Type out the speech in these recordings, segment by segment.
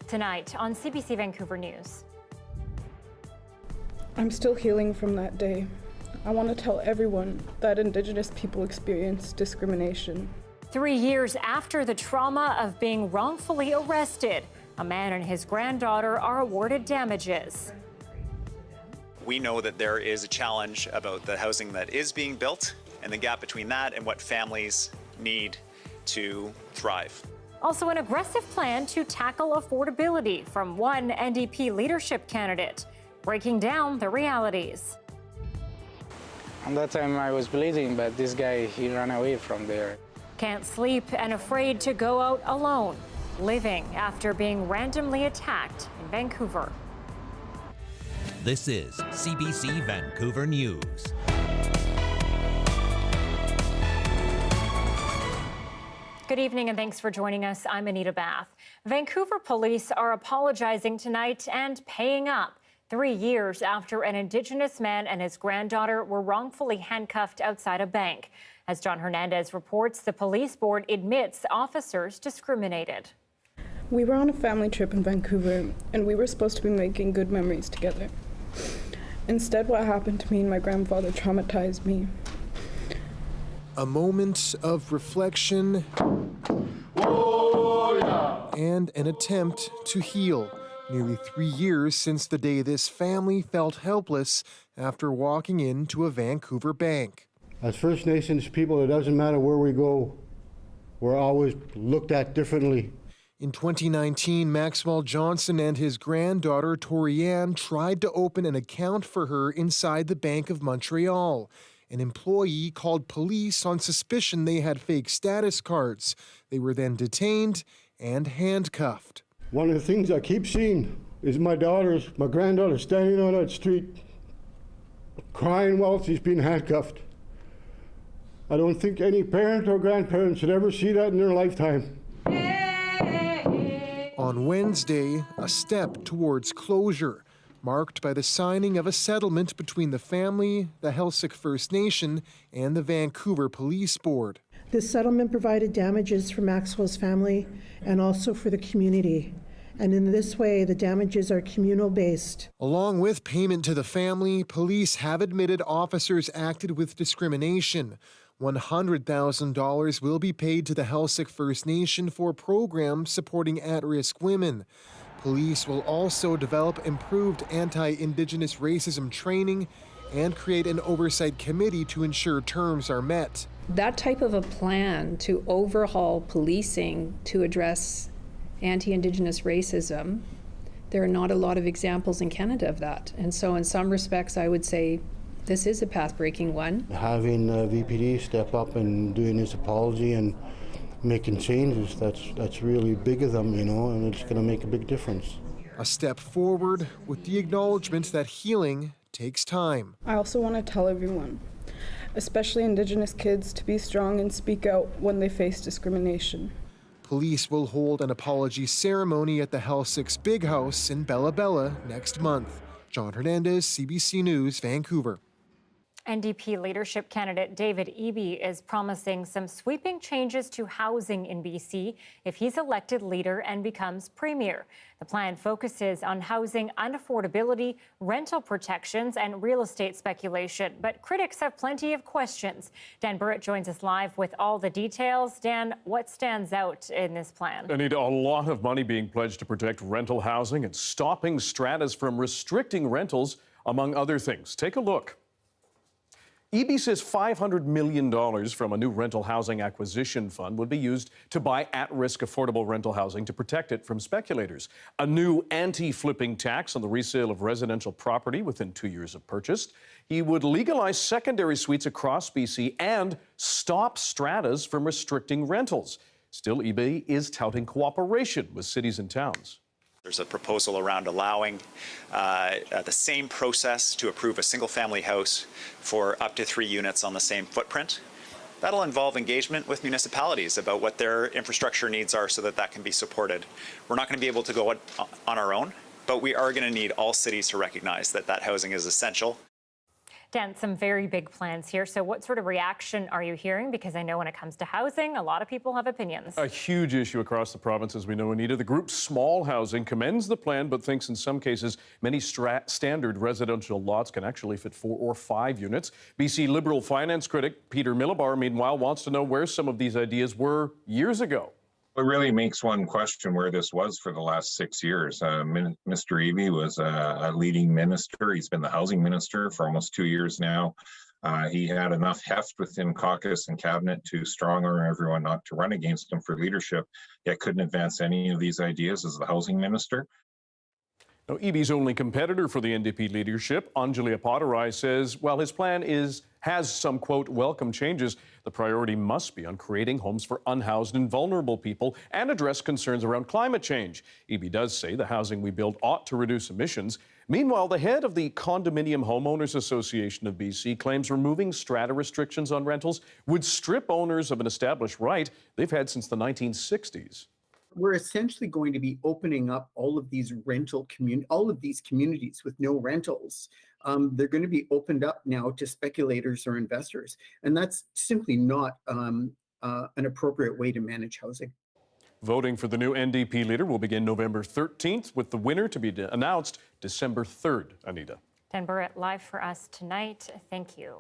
Tonight on CBC Vancouver News. I'm still healing from that day. I want to tell everyone that Indigenous people experience discrimination. 3 years after the trauma of being wrongfully arrested, a man and his granddaughter are awarded damages. We know that there is a challenge about the housing that is being built and the gap between that and what families need to thrive. Also, an aggressive plan to tackle affordability from one NDP leadership candidate, breaking down the realities. And that time I was bleeding, but this guy, he ran away from there. Can't sleep and afraid to go out alone, living after being randomly attacked in Vancouver. This is CBC Vancouver News. Good evening and thanks for joining us. I'm Anita Bathe. Vancouver police are apologizing tonight and paying up 3 years after an Indigenous man and his granddaughter were wrongfully handcuffed outside a bank. As John Hernandez reports, the police board admits officers discriminated. We were on a family trip in Vancouver and we were supposed to be making good memories together. Instead, what happened to me and my grandfather traumatized me. A moment of reflection and an attempt to heal. Nearly 3 years since the day this family felt helpless after walking into a Vancouver bank. As First Nations people, it doesn't matter where we go, we're always looked at differently. In 2019, Maxwell Johnson and his granddaughter Torianne tried to open an account for her inside the Bank of Montreal. An employee called police on suspicion they had fake status cards. They were then detained and handcuffed. One of the things I keep seeing is my granddaughter standing on that street crying while she's being handcuffed. I don't think any parent or grandparent should ever see that in their lifetime. On Wednesday, a step towards closure, marked by the signing of a settlement between the family, the Heiltsuk First Nation, and the Vancouver Police Board. This settlement provided damages for Maxwell's family and also for the community. And in this way, the damages are communal-based. Along with payment to the family, police have admitted officers acted with discrimination. $100,000 will be paid to the Heiltsuk First Nation for programs supporting at-risk women. Police will also develop improved anti-Indigenous racism training and create an oversight committee to ensure terms are met. That type of a plan to overhaul policing to address anti-Indigenous racism, there are not a lot of examples in Canada of that. And so in some respects, I would say this is a path-breaking one. Having VPD step up and doing this apology and making changes, that's really big of them, and it's going to make a big difference. A step forward with the acknowledgement that healing takes time. I also want to tell everyone, especially Indigenous kids, to be strong and speak out when they face discrimination. Police will hold an apology ceremony at the Heiltsuk's Big House in Bella Bella next month. John Hernandez, CBC News, Vancouver. NDP leadership candidate David Eby is promising some sweeping changes to housing in BC if he's elected leader and becomes premier. The plan focuses on housing unaffordability, rental protections, and real estate speculation. But critics have plenty of questions. Dan Burrett joins us live with all the details. Dan, what stands out in this plan? Anita, a lot of money being pledged to protect rental housing and stopping stratas from restricting rentals, among other things. Take a look. Eby says $500 million from a new rental housing acquisition fund would be used to buy at-risk affordable rental housing to protect it from speculators. A new anti-flipping tax on the resale of residential property within 2 years of purchase. He would legalize secondary suites across BC and stop stratas from restricting rentals. Still, Eby is touting cooperation with cities and towns. There's a proposal around allowing the same process to approve a single-family house for up to 3 units on the same footprint. That'll involve engagement with municipalities about what their infrastructure needs are so that that can be supported. We're not going to be able to go on our own, but we are going to need all cities to recognize that that housing is essential. Dan, some very big plans here. So what sort of reaction are you hearing? Because I know when it comes to housing, a lot of people have opinions. A huge issue across the province, as we know, Anita. The group Small Housing commends the plan, but thinks in some cases many standard residential lots can actually fit 4 or 5 units. BC Liberal finance critic Peter Millibar, meanwhile, wants to know where some of these ideas were years ago. It really makes one question where this was for the last 6 years. Mr. Eby was a leading minister. He's been the housing minister for almost 2 years now. He had enough heft within caucus and cabinet to strong-arm everyone not to run against him for leadership, yet couldn't advance any of these ideas as the housing minister. Now, Eby's only competitor for the NDP leadership, Anjali Appadurai, says while his plan has some, quote, welcome changes, the priority must be on creating homes for unhoused and vulnerable people and address concerns around climate change. Eby does say the housing we build ought to reduce emissions. Meanwhile, the head of the Condominium Homeowners Association of BC claims removing strata restrictions on rentals would strip owners of an established right they've had since the 1960s. We're essentially going to be opening up all of these communities with no rentals. They're going to be opened up now to speculators or investors, and that's simply not an appropriate way to manage housing. Voting for the new NDP leader will begin November 13th, with the winner to be announced December 3rd. Anita. Dan Burrett live for us tonight. Thank you.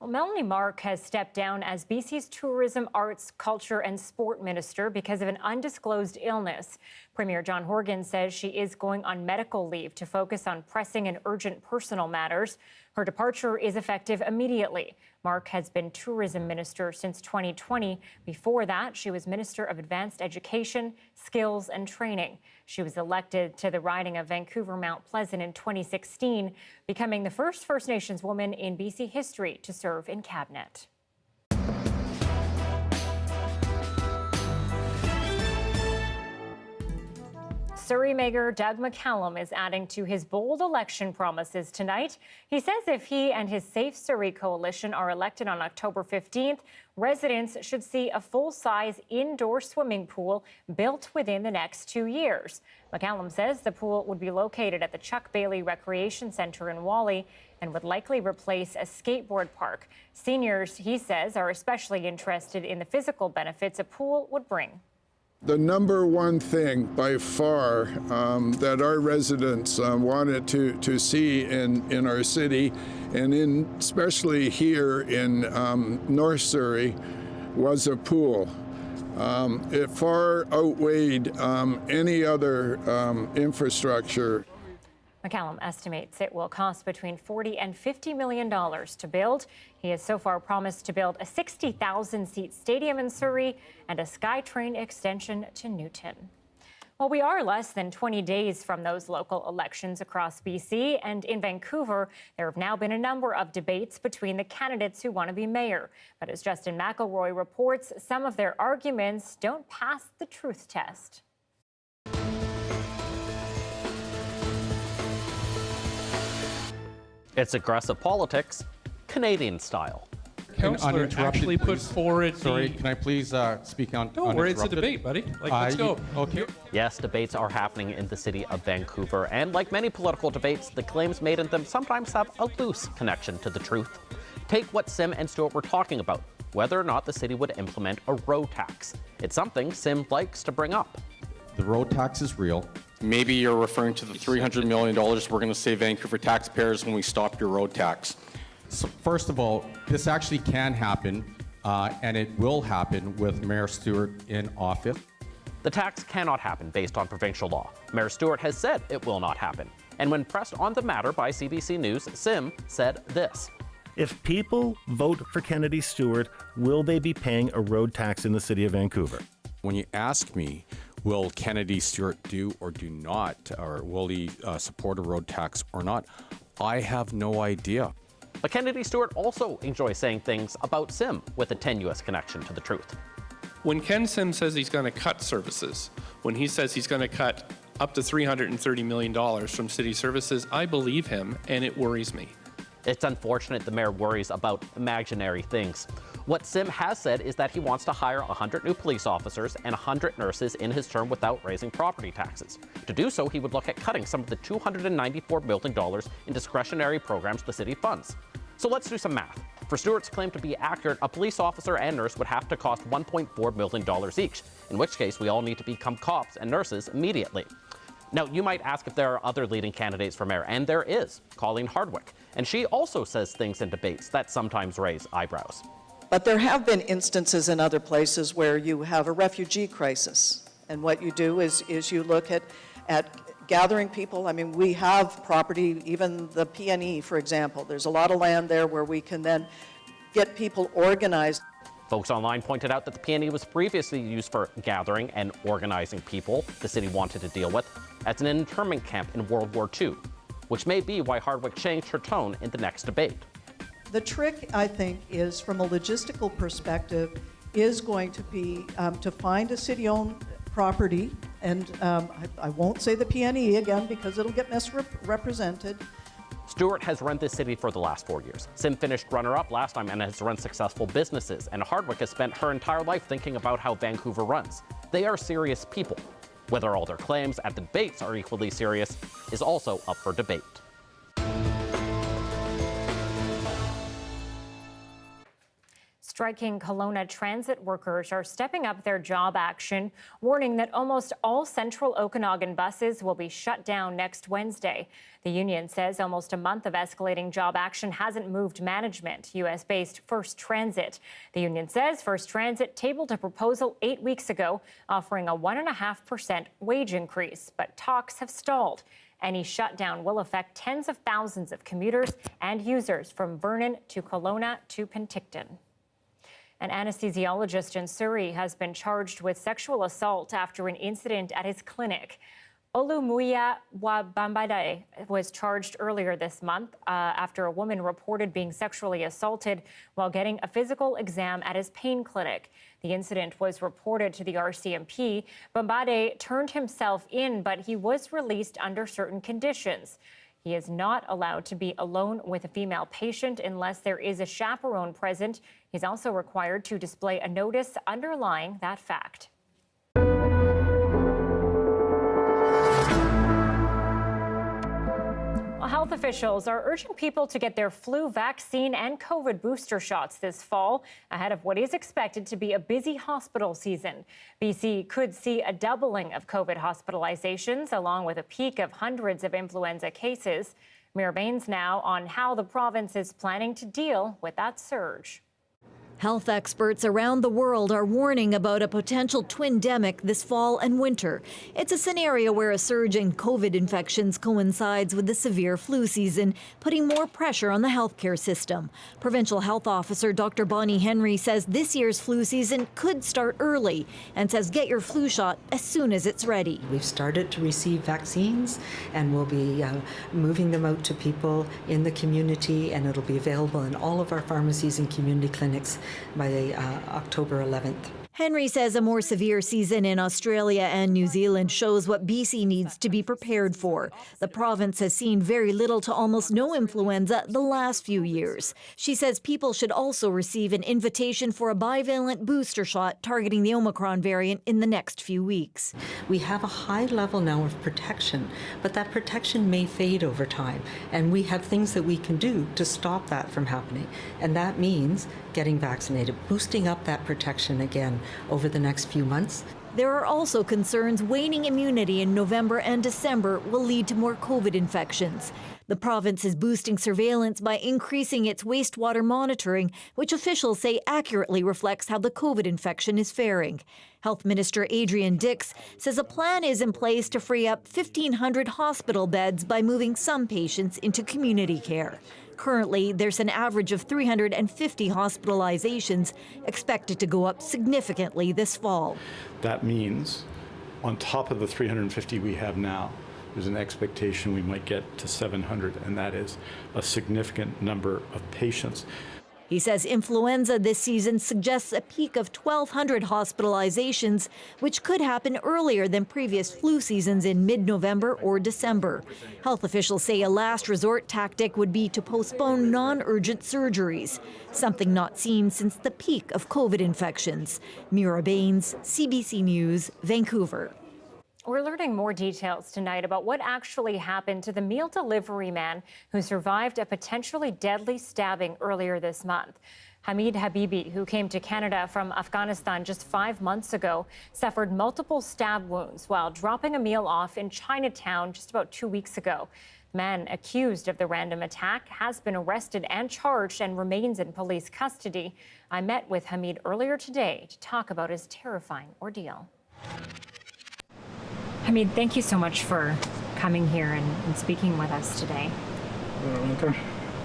Well, Melanie Mark has stepped down as BC's Tourism, Arts, Culture and Sport Minister because of an undisclosed illness. Premier John Horgan says she is going on medical leave to focus on pressing and urgent personal matters. Her departure is effective immediately. Mark has been Tourism Minister since 2020. Before that, she was Minister of Advanced Education, Skills and Training. She was elected to the riding of Vancouver Mount Pleasant in 2016, becoming the first First Nations woman in BC history to serve in cabinet. Surrey Mayor Doug McCallum is adding to his bold election promises tonight. He says if he and his Safe Surrey coalition are elected on October 15th, residents should see a full-size indoor swimming pool built within the next 2 years. McCallum says the pool would be located at the Chuck Bailey Recreation Centre in Whalley and would likely replace a skateboard park. Seniors, he says, are especially interested in the physical benefits a pool would bring. The number one thing by far that our residents wanted to see in our city, and especially here in North Surrey, was a pool. It far outweighed any other infrastructure. McCallum estimates it will cost between $40 and $50 million to build. He has so far promised to build a 60,000-seat stadium in Surrey and a SkyTrain extension to Newton. Well, we are less than 20 days from those local elections across BC, and in Vancouver, there have now been a number of debates between the candidates who want to be mayor. But as Justin McElroy reports, some of their arguments don't pass the truth test. It's aggressive politics, Canadian style. Councillor actually put forward Sorry, can I please speak on? No, where it's a debate, buddy. Let's go. Okay. Yes, debates are happening in the city of Vancouver, and like many political debates, the claims made in them sometimes have a loose connection to the truth. Take what Sim and Stewart were talking about, whether or not the city would implement a road tax. It's something Sim likes to bring up. The road tax is real. Maybe you're referring to the $300 million we're going to save Vancouver taxpayers when we stop your road tax. So first of all, this actually can happen, and it will happen with Mayor Stewart in office. The tax cannot happen based on provincial law. Mayor Stewart has said it will not happen. And when pressed on the matter by CBC News, Sim said this. If people vote for Kennedy Stewart, will they be paying a road tax in the city of Vancouver? When you ask me, will Kennedy Stewart do or do not, or will he support a road tax or not, I have no idea. But Kennedy Stewart also enjoys saying things about Sim with a tenuous connection to the truth. When Ken Sim says he's going to cut services, when he says he's going to cut up to $330 million from city services, I believe him, and it worries me. It's unfortunate the mayor worries about imaginary things. What Sim has said is that he wants to hire 100 new police officers and 100 nurses in his term without raising property taxes. To do so, he would look at cutting some of the $294 million in discretionary programs the city funds. So let's do some math. For Stewart's claim to be accurate, a police officer and nurse would have to cost $1.4 million each, in which case we all need to become cops and nurses immediately. Now, you might ask if there are other leading candidates for mayor, and there is, Colleen Hardwick. And she also says things in debates that sometimes raise eyebrows. But there have been instances in other places where you have a refugee crisis. And what you do is you look at gathering people. I mean, we have property, even the PNE, for example. There's a lot of land there where we can then get people organized. Folks online pointed out that the PNE was previously used for gathering and organizing people the city wanted to deal with as an internment camp in World War II, which may be why Hardwick changed her tone in the next debate. The trick, I think, is from a logistical perspective, is going to be to find a city-owned property, and I won't say the PNE again because it'll get misrepresented. Stewart has run this city for the last 4 years. Sim finished runner-up last time and has run successful businesses, and Hardwick has spent her entire life thinking about how Vancouver runs. They are serious people. Whether all their claims at the debates are equally serious is also up for debate. Striking Kelowna transit workers are stepping up their job action, warning that almost all central Okanagan buses will be shut down next Wednesday. The union says almost a month of escalating job action hasn't moved management, U.S.-based First Transit. The union says First Transit tabled a proposal 8 weeks ago offering a 1.5% wage increase, but talks have stalled. Any shutdown will affect tens of thousands of commuters and users from Vernon to Kelowna to Penticton. An anesthesiologist in Surrey has been charged with sexual assault after an incident at his clinic. Olumuyiwa Bambade was charged earlier this month after a woman reported being sexually assaulted while getting a physical exam at his pain clinic. The incident was reported to the RCMP. Bambade turned himself in, but he was released under certain conditions. He is not allowed to be alone with a female patient unless there is a chaperone present. He's also required to display a notice underlying that fact. Health officials are urging people to get their flu vaccine and COVID booster shots this fall ahead of what is expected to be a busy hospital season. BC could see a doubling of COVID hospitalizations along with a peak of hundreds of influenza cases. Mira Baines now on how the province is planning to deal with that surge. Health experts around the world are warning about a potential twindemic this fall and winter. It's a scenario where a surge in COVID infections coincides with the severe flu season, putting more pressure on the healthcare system. Provincial Health Officer Dr. Bonnie Henry says this year's flu season could start early and says get your flu shot as soon as it's ready. We've started to receive vaccines and we'll be moving them out to people in the community, and it'll be available in all of our pharmacies and community clinics by October 11th. Henry says a more severe season in Australia and New Zealand shows what BC needs to be prepared for. The province has seen very little to almost no influenza the last few years. She says people should also receive an invitation for a bivalent booster shot targeting the Omicron variant in the next few weeks. We have a high level now of protection, but that protection may fade over time, and we have things that we can do to stop that from happening. And that means getting vaccinated, boosting up that protection again over the next few months. There are also concerns waning immunity in November and December will lead to more COVID infections. The province is boosting surveillance by increasing its wastewater monitoring, which officials say accurately reflects how the COVID infection is faring. Health Minister Adrian Dix says a plan is in place to free up 1,500 hospital beds by moving some patients into community care. Currently, there's an average of 350 hospitalizations, expected to go up significantly this fall. That means, on top of the 350 we have now, there's an expectation we might get to 700, and that is a significant number of patients. He says influenza this season suggests a peak of 1,200 hospitalizations, which could happen earlier than previous flu seasons in mid-November or December. Health officials say a last resort tactic would be to postpone non-urgent surgeries, something not seen since the peak of COVID infections. Mira Baines, CBC News, Vancouver. We're learning more details tonight about what actually happened to the meal delivery man who survived a potentially deadly stabbing earlier this month. Hamid Habibi, who came to Canada from Afghanistan just 5 months ago, suffered multiple stab wounds while dropping a meal off in Chinatown just about 2 weeks ago. The man accused of the random attack has been arrested and charged and remains in police custody. I met with Hamid earlier today to talk about his terrifying ordeal. Hamid, thank you so much for coming here and speaking with us today. You're welcome.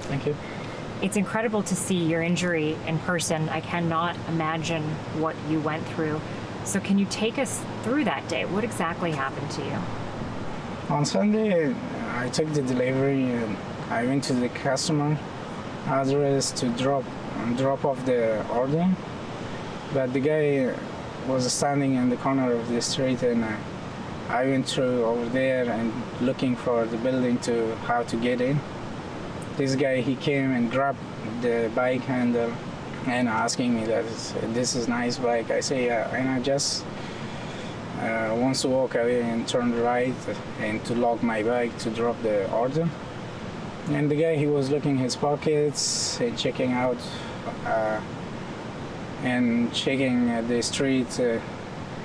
Thank you. It's incredible to see your injury in person. I cannot imagine what you went through. So can you take us through that day? What exactly happened to you? On Sunday, I took the delivery and I went to the customer address to drop off the order. But the guy was standing in the corner of the street, and I went through over there and looking for the building to how to get in. This guy, he came and grabbed the bike handle and asking me that this is nice bike. I say, yeah, and I just wants to walk away and turn right and to lock my bike to drop the order. And the guy, he was looking his pockets and checking out and checking the street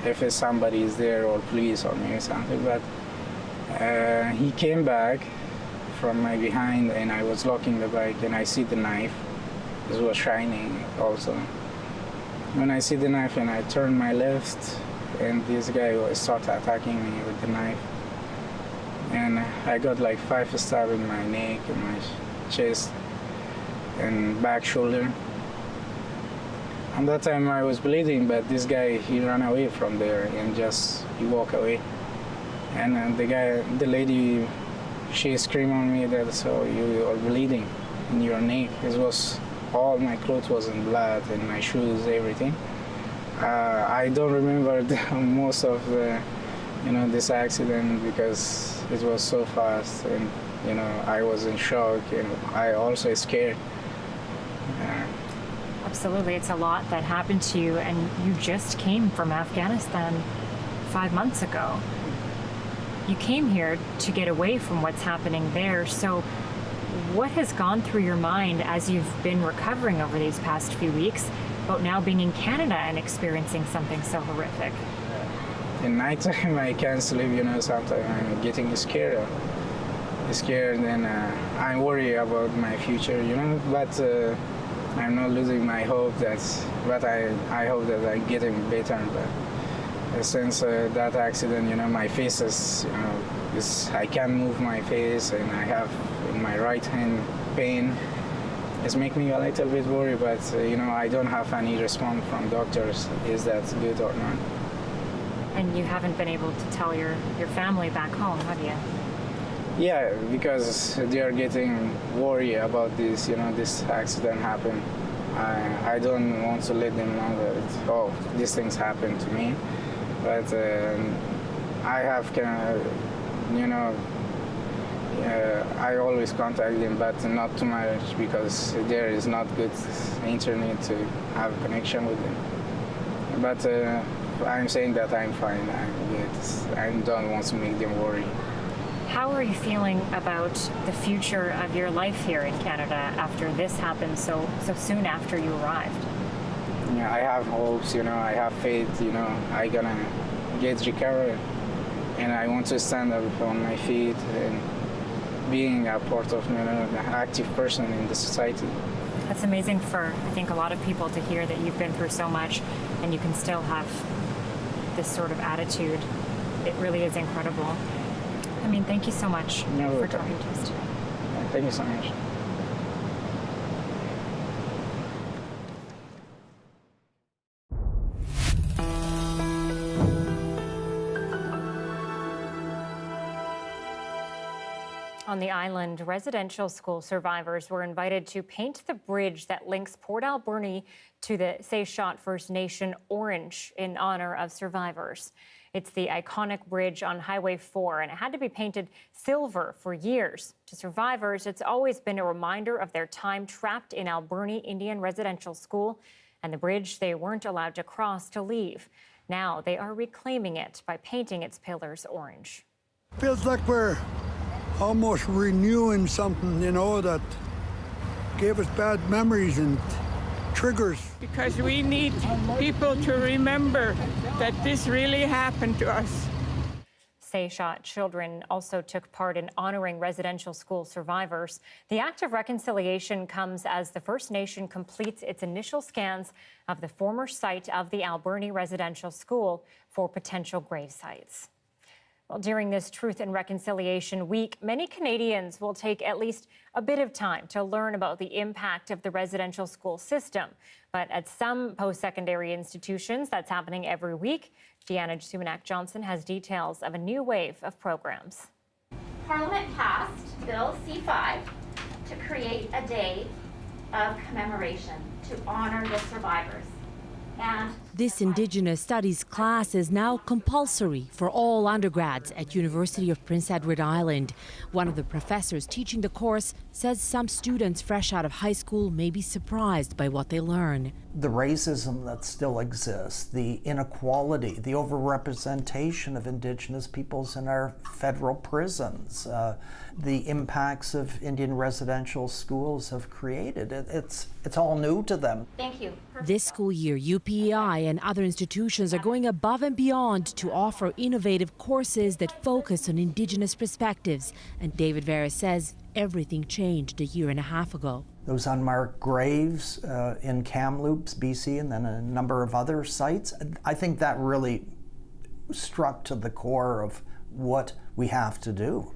if somebody is there or police or maybe something. But he came back from my behind and I was locking the bike and I see the knife. It was shining also. When I see the knife and I turn my left, and this guy started attacking me with the knife. And I got like 5 stabs in my neck and my chest and back shoulder. And that time I was bleeding, but this guy, he ran away from there and he walked away. And the lady, she screamed on me that, so you are bleeding in your neck. It was, all my clothes was in blood and my shoes, everything. I don't remember most of this accident because it was so fast and, I was in shock and I also scared. Absolutely. It's a lot that happened to you, and you just came from Afghanistan 5 months ago. You came here to get away from what's happening there. So what has gone through your mind as you've been recovering over these past few weeks about now being in Canada and experiencing something so horrific? In nighttime, I can't sleep, sometimes I'm getting scared. And I'm worried about my future, but I'm not losing my hope but I hope that I'm getting better. But since that accident, my face is, I can't move my face and I have in my right hand pain. It's making me a little bit worried, but I don't have any response from doctors. Is that good or not? And you haven't been able to tell your family back home, have you? Yeah, because they are getting worried about this, this accident happened. I don't want to let them know that, these things happened to me. But I have I always contact them, but not too much because there is not good internet to have a connection with them. But I'm saying that I'm fine, I'm good. I don't want to make them worry. How are you feeling about the future of your life here in Canada after this happened so soon after you arrived? Yeah, I have hopes, I have faith, I'm gonna get recovered, and I want to stand up on my feet and being a part of, an active person in the society. That's amazing for, I think, a lot of people to hear that you've been through so much and you can still have this sort of attitude. It really is incredible. Thank you so much for talking to us today. Thank you so much. On the island, residential school survivors were invited to paint the bridge that links Port Alberni to the Seychelles First Nation orange in honor of survivors. It's the iconic bridge on Highway 4, and it had to be painted silver for years. To survivors, it's always been a reminder of their time trapped in Alberni Indian Residential School and the bridge they weren't allowed to cross to leave. Now they are reclaiming it by painting its pillars orange. Feels like we're almost renewing something, you know, that gave us bad memories and triggers. Because we need people to remember that this really happened to us. Seychelles children also took part in honoring residential school survivors. The act of reconciliation comes as the First Nation completes its initial scans of the former site of the Alberni Residential School for potential grave sites. Well, during this Truth and Reconciliation Week, many Canadians will take at least a bit of time to learn about the impact of the residential school system. But at some post-secondary institutions, that's happening every week. Deanna Sumanak-Johnson has details of a new wave of programs. Parliament passed Bill C-5 to create a day of commemoration to honor the survivors. And this Indigenous Studies class is now compulsory for all undergrads at University of Prince Edward Island. One of the professors teaching the course says some students fresh out of high school may be surprised by what they learn. The racism that still exists, the inequality, the overrepresentation of Indigenous peoples in our federal prisons, the impacts of Indian residential schools have created. It's all new to them. Thank you. This school year, UPEI and other institutions are going above and beyond to offer innovative courses that focus on Indigenous perspectives. And David Vera says everything changed a year and a half ago. Those unmarked graves in Kamloops, BC, and then a number of other sites, I think that really struck to the core of what we have to do.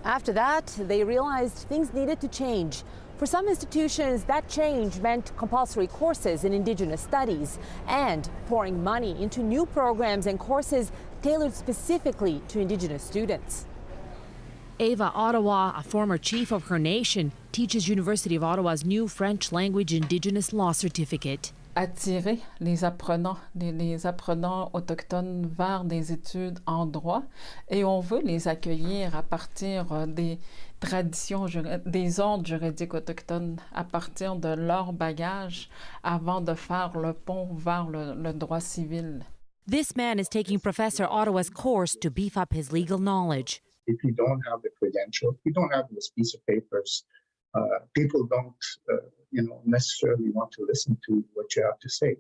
After that, they realized things needed to change. For some institutions, that change meant compulsory courses in Indigenous studies and pouring money into new programs and courses tailored specifically to Indigenous students. Ava Ottawa, a former chief of her nation, teaches University of Ottawa's new French language Indigenous law certificate. Attirer les apprenants autochtones vers des études en droit et on veut les accueillir à partir des traditions, des ordres juridiques autochtones, à partir de leur bagage avant de faire le pont vers le droit civil. This man is taking Professor Ottawa's course to beef up his legal knowledge. If you don't have the credential, if you don't have this piece of papers, people don't necessarily want to listen to what you have to say.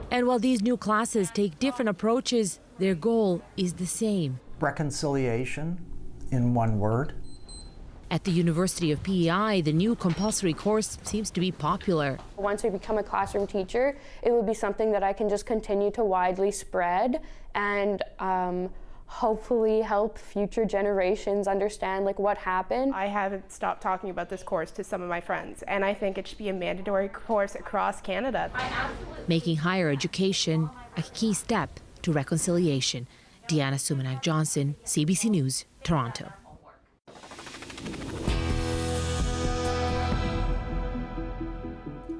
And while these new classes take different approaches, their goal is the same. Reconciliation, in one word. At the University of PEI, the new compulsory course seems to be popular. Once I become a classroom teacher, it would be something that I can just continue to widely spread and hopefully help future generations understand what happened. I haven't stopped talking about this course to some of my friends, and I think it should be a mandatory course across Canada. Making higher education a key step to reconciliation. Deanna Sumanak-Johnson, CBC News, Toronto.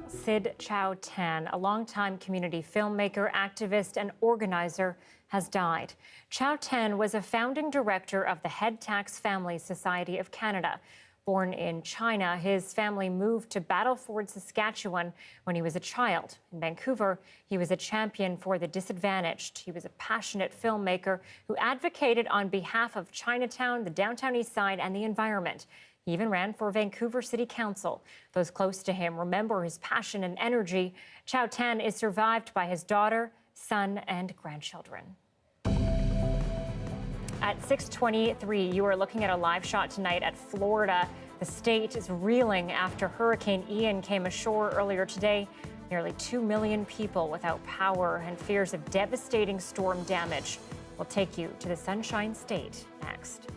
Sid Chow Tan, a longtime community filmmaker, activist, and organizer, has died. Chow Tan was a founding director of the Head Tax Family Society of Canada. Born in China, his family moved to Battleford, Saskatchewan when he was a child. In Vancouver, he was a champion for the disadvantaged. He was a passionate filmmaker who advocated on behalf of Chinatown, the downtown east side, and the environment. He even ran for Vancouver City Council. Those close to him remember his passion and energy. Chow Tan is survived by his daughter, son, and grandchildren. At 6:23, you are looking at a live shot tonight at Florida. The state is reeling after Hurricane Ian came ashore earlier today. Nearly 2 million people without power and fears of devastating storm damage. We'll take you to the Sunshine State next.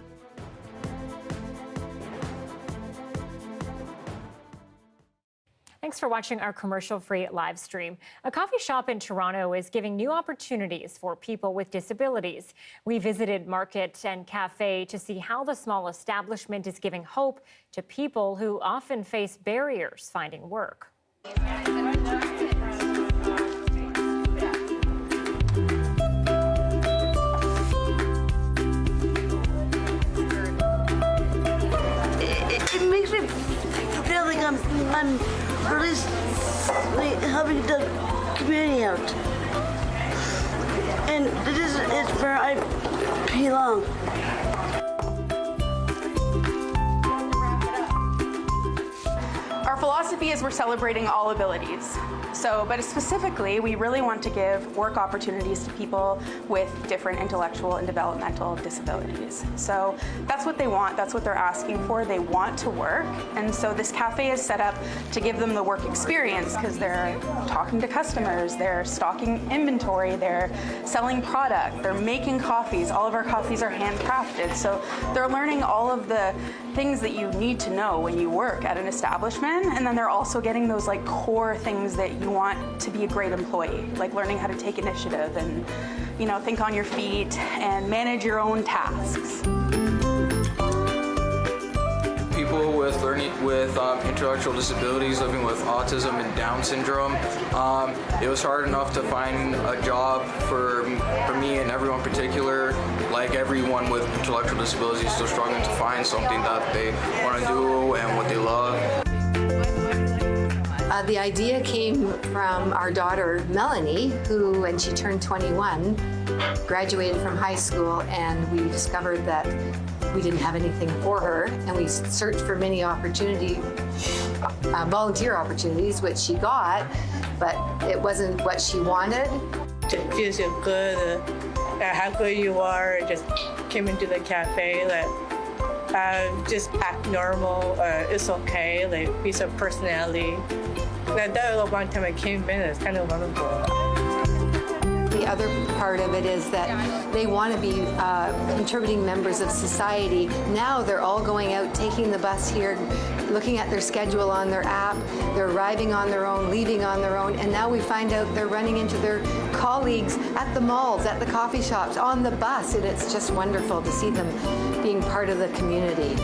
Thanks Thanks for watching our commercial-free live stream. A coffee shop in Toronto is giving new opportunities for people with disabilities. We visited Market and Cafe to see how the small establishment is giving hope to people who often face barriers finding work. It makes me feel like I'm really helping the community out. And this is where I belong. Our philosophy is we're celebrating all abilities. But specifically, we really want to give work opportunities to people with different intellectual and developmental disabilities. So that's what they want, that's what they're asking for. They want to work, and so this cafe is set up to give them the work experience because they're talking to customers, they're stocking inventory, they're selling product, they're making coffees. All of our coffees are handcrafted, so they're learning all of the things that you need to know when you work at an establishment, and then they're also getting those like core things that you want to be a great employee, like learning how to take initiative and, you know, think on your feet and manage your own tasks. People with intellectual disabilities, living with autism and Down syndrome, it was hard enough to find a job for me and everyone in particular. Like everyone with intellectual disabilities, still struggling to find something that they want to do and what they love. The idea came from our daughter, Melanie, who, when she turned 21, graduated from high school, and we discovered that we didn't have anything for her, and we searched for many volunteer opportunities, which she got, but it wasn't what she wanted. It feels so good how good you are. Just came into the cafe, just act normal. It's okay. Like, piece of personality. That was one time I came in. It's kind of wonderful. The other part of it is that they want to be contributing members of society. Now they're all going out, taking the bus here, looking at their schedule on their app. They're arriving on their own, leaving on their own, and now we find out they're running into their colleagues at the malls, at the coffee shops, on the bus, and it's just wonderful to see them being part of the community.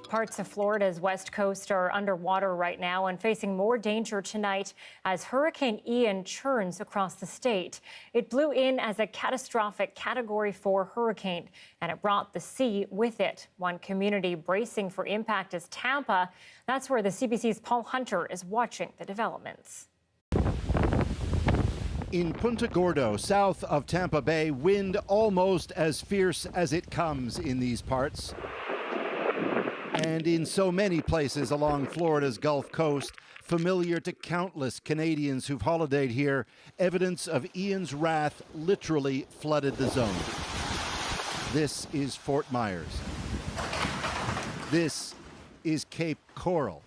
Parts of Florida's west coast are underwater right now and facing more danger tonight as Hurricane Ian churns across the state. It blew in as a catastrophic Category 4 hurricane, and it brought the sea with it. One community bracing for impact is Tampa. That's where the CBC's Paul Hunter is watching the developments. In Punta Gordo, south of Tampa Bay, wind almost as fierce as it comes in these parts. And in so many places along Florida's Gulf Coast, familiar to countless Canadians who've holidayed here, evidence of Ian's wrath literally flooded the zone. This is Fort Myers. This is Cape Coral.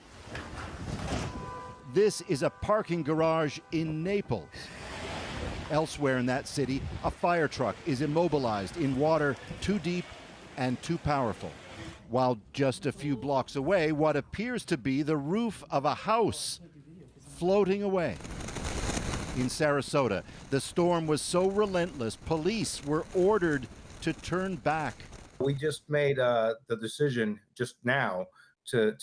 This is a parking garage in Naples. Elsewhere in that city, a fire truck is immobilized in water too deep and too powerful. While just a few blocks away, what appears to be the roof of a house floating away. In Sarasota, the storm was so relentless, police were ordered to turn back. We just made the decision just now to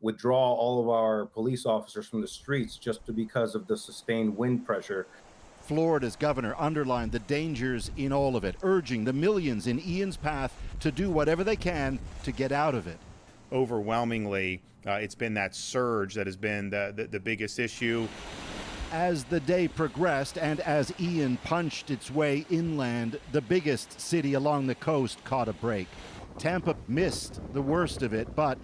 withdraw all of our police officers from the streets just because of the sustained wind pressure. Florida's governor underlined the dangers in all of it, urging the millions in Ian's path to do whatever they can to get out of it. Overwhelmingly, it's been that surge that has been the biggest issue. As the day progressed and as Ian punched its way inland, the biggest city along the coast caught a break. Tampa missed the worst of it, but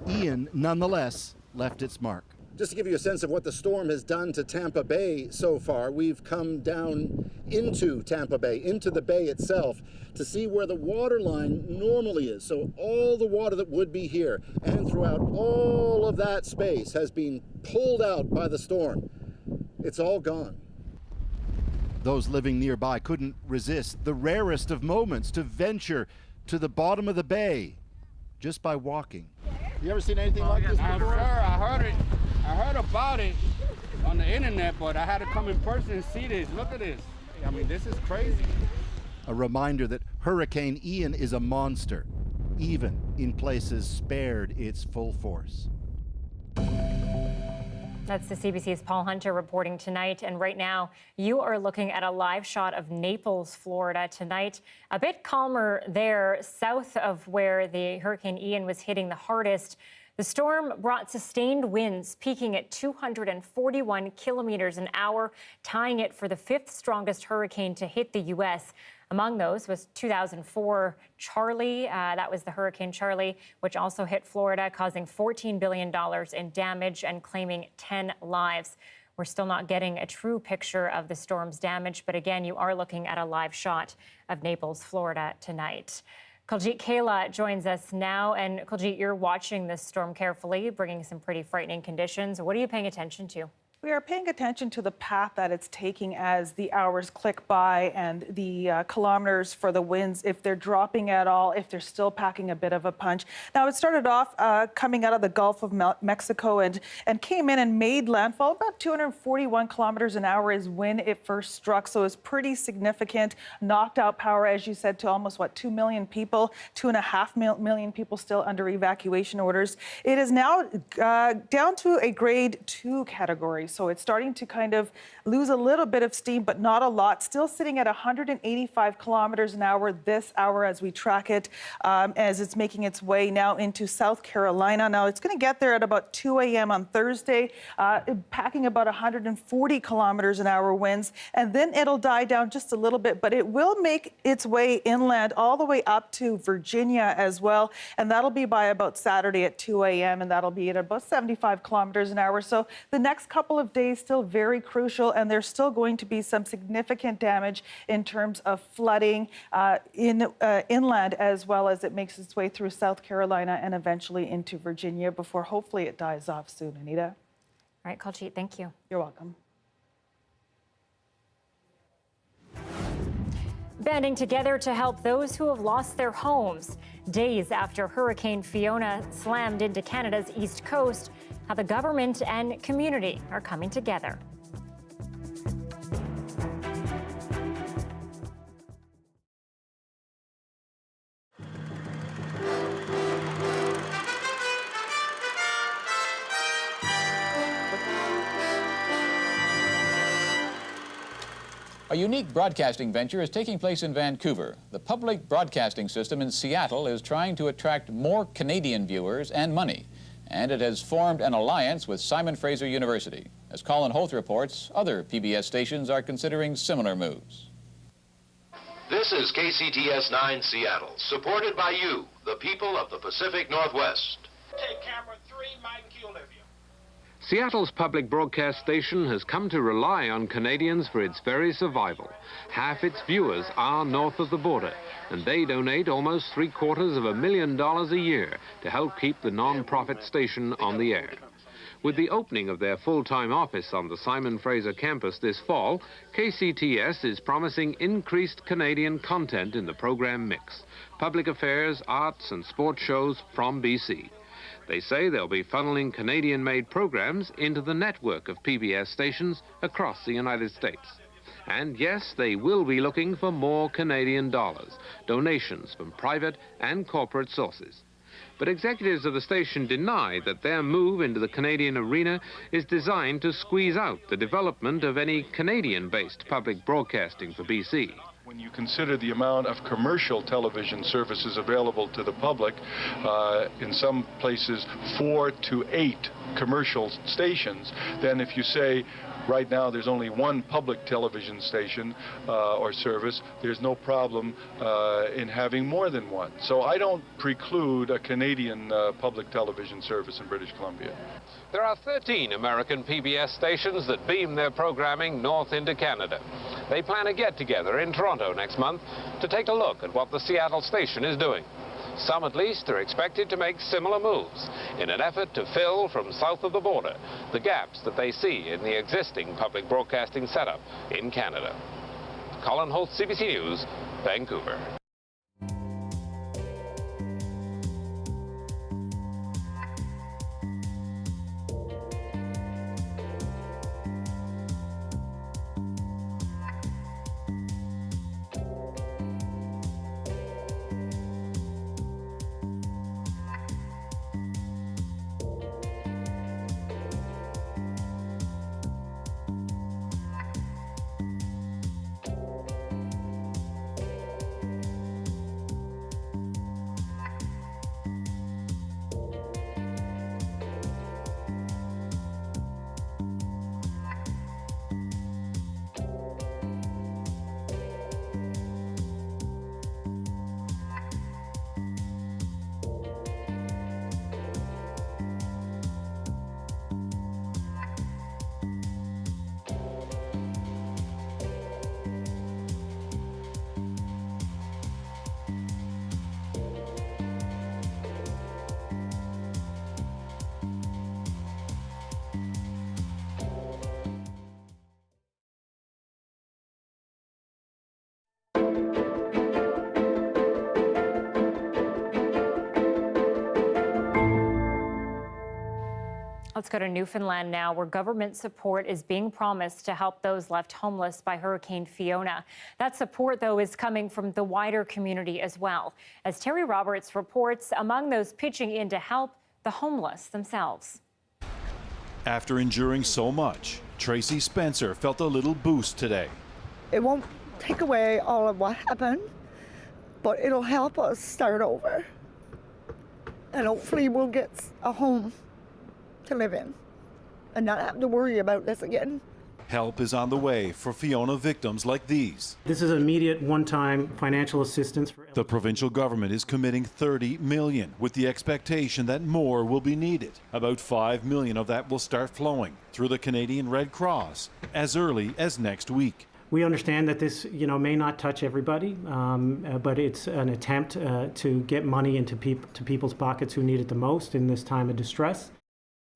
Ian nonetheless left its mark. Just to give you a sense of what the storm has done to Tampa Bay so far, we've come down into Tampa Bay, into the bay itself, to see where the water line normally is. So all the water that would be here and throughout all of that space has been pulled out by the storm. It's all gone. Those living nearby couldn't resist the rarest of moments to venture to the bottom of the bay just by walking. You ever seen anything like this before? I heard about it on the internet, but I had to come in person and see this. Look at this. I mean, this is crazy. A reminder that Hurricane Ian is a monster, even in places spared its full force. That's the CBC's Paul Hunter reporting tonight. And right now, you are looking at a live shot of Naples, Florida tonight. A bit calmer there, south of where the Hurricane Ian was hitting the hardest. The storm brought sustained winds peaking at 241 kilometers an hour, tying it for the fifth strongest hurricane to hit the U.S. Among those was 2004 Charlie. That was the Hurricane Charlie, which also hit Florida, causing $14 billion in damage and claiming 10 lives. We're still not getting a true picture of the storm's damage, but again, you are looking at a live shot of Naples, Florida tonight. Kuljeet Kaila joins us now. And Kuljeet, you're watching this storm carefully, bringing some pretty frightening conditions. What are you paying attention to? We are paying attention to the path that it's taking as the hours click by and the kilometers for the winds, if they're dropping at all, if they're still packing a bit of a punch. Now, it started off coming out of the Gulf of Mexico and came in and made landfall. About 241 kilometers an hour is when it first struck, so it's pretty significant. Knocked out power, as you said, to almost, 2 million people, 2.5 million people still under evacuation orders. It is now down to a grade 2 category. So it's starting to kind of lose a little bit of steam, but not a lot. Still sitting at 185 kilometers an hour this hour as we track it, as it's making its way now into South Carolina. Now, it's going to get there at about 2 a.m. on Thursday, packing about 140 kilometers an hour winds, and then it'll die down just a little bit, but it will make its way inland all the way up to Virginia as well, and that'll be by about Saturday at 2 a.m., and that'll be at about 75 kilometers an hour. So the next couple of days still very crucial, and there's still going to be some significant damage in terms of flooding inland, as well as it makes its way through South Carolina and eventually into Virginia before hopefully it dies off soon. Anita? All right, Kuljeet, thank you. You're welcome. Banding together to help those who have lost their homes. Days after Hurricane Fiona slammed into Canada's east coast, how the government and community are coming together. A unique broadcasting venture is taking place in Vancouver. The public broadcasting system in Seattle is trying to attract more Canadian viewers and money, and it has formed an alliance with Simon Fraser University. As Colin Hoth reports, other PBS stations are considering similar moves. This is KCTS 9 Seattle, supported by you, the people of the Pacific Northwest. Take camera 3, Mike Olivia. Seattle's public broadcast station has come to rely on Canadians for its very survival. Half its viewers are north of the border, and they donate almost $750,000 a year to help keep the non-profit station on the air. With the opening of their full-time office on the Simon Fraser campus this fall, KCTS is promising increased Canadian content in the program mix. Public affairs, arts, and sports shows from BC. They say they'll be funneling Canadian-made programs into the network of PBS stations across the United States. And yes, they will be looking for more Canadian dollars, donations from private and corporate sources. But executives of the station deny that their move into the Canadian arena is designed to squeeze out the development of any Canadian-based public broadcasting for BC. When you consider the amount of commercial television services available to the public, in some places 4 to 8 commercial stations, then if you say right now there's only one public television station or service, there's no problem in having more than one. So I don't preclude a Canadian public television service in British Columbia. There are 13 American PBS stations that beam their programming north into Canada. They plan a get-together in Toronto next month to take a look at what the Seattle station is doing. Some, at least, are expected to make similar moves in an effort to fill from south of the border the gaps that they see in the existing public broadcasting setup in Canada. Colin Holt, CBC News, Vancouver. Let's go to Newfoundland now, where government support is being promised to help those left homeless by Hurricane Fiona. That support, though, is coming from the wider community as well. As Terry Roberts reports, among those pitching in to help, the homeless themselves. After enduring so much, Tracy Spencer felt a little boost today. It won't take away all of what happened, but it'll help us start over. And hopefully we'll get a home to live in and not have to worry about this again. Help is on the way for Fiona victims like these. This is immediate one-time financial assistance. The provincial government is committing $30 million with the expectation that more will be needed. About $5 million of that will start flowing through the Canadian Red Cross as early as next week. We understand that this, may not touch everybody, but it's an attempt to get money into people's pockets who need it the most in this time of distress.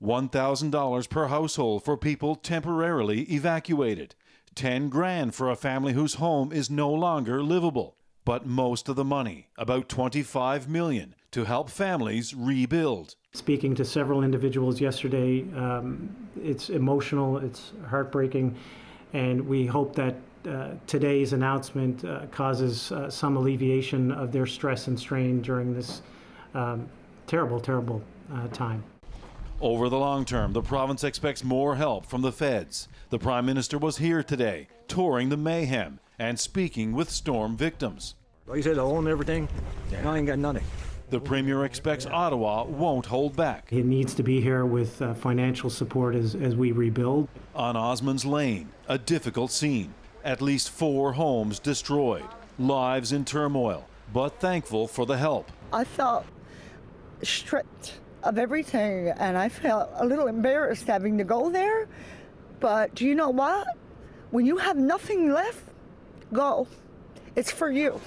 $1,000 per household for people temporarily evacuated. $10 grand for a family whose home is no longer livable. But most of the money, about $25 million, to help families rebuild. Speaking to several individuals yesterday, it's emotional, it's heartbreaking, and we hope that today's announcement causes some alleviation of their stress and strain during this terrible, terrible time. Over the long term, the province expects more help from the feds. The Prime Minister was here today, touring the mayhem and speaking with storm victims. Like you said, they'll own everything. I ain't got nothing. The Premier expects Ottawa won't hold back. It needs to be here with financial support as we rebuild. On Osmonds Lane, a difficult scene. At least 4 homes destroyed, lives in turmoil, but thankful for the help. I felt stripped of everything, and I felt a little embarrassed having to go there. But do you know what? When you have nothing left, go. It's for you.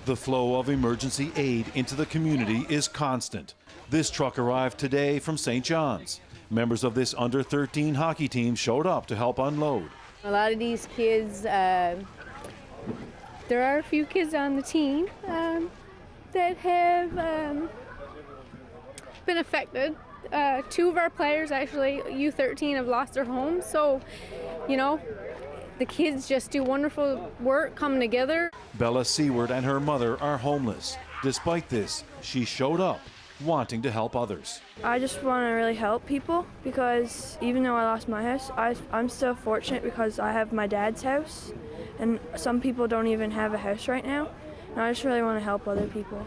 The flow of emergency aid into the community is constant. This truck arrived today from St. John's. Members of this under-13 hockey team showed up to help unload. A lot of these kids, there are a few kids on the team that have been affected. 2 of our players, actually, U13, have lost their homes. So, the kids just do wonderful work coming together. Bella Seward and her mother are homeless. Despite this, she showed up wanting to help others. I just want to really help people because even though I lost my house, I'm still fortunate because I have my dad's house, and some people don't even have a house right now, and I just really want to help other people.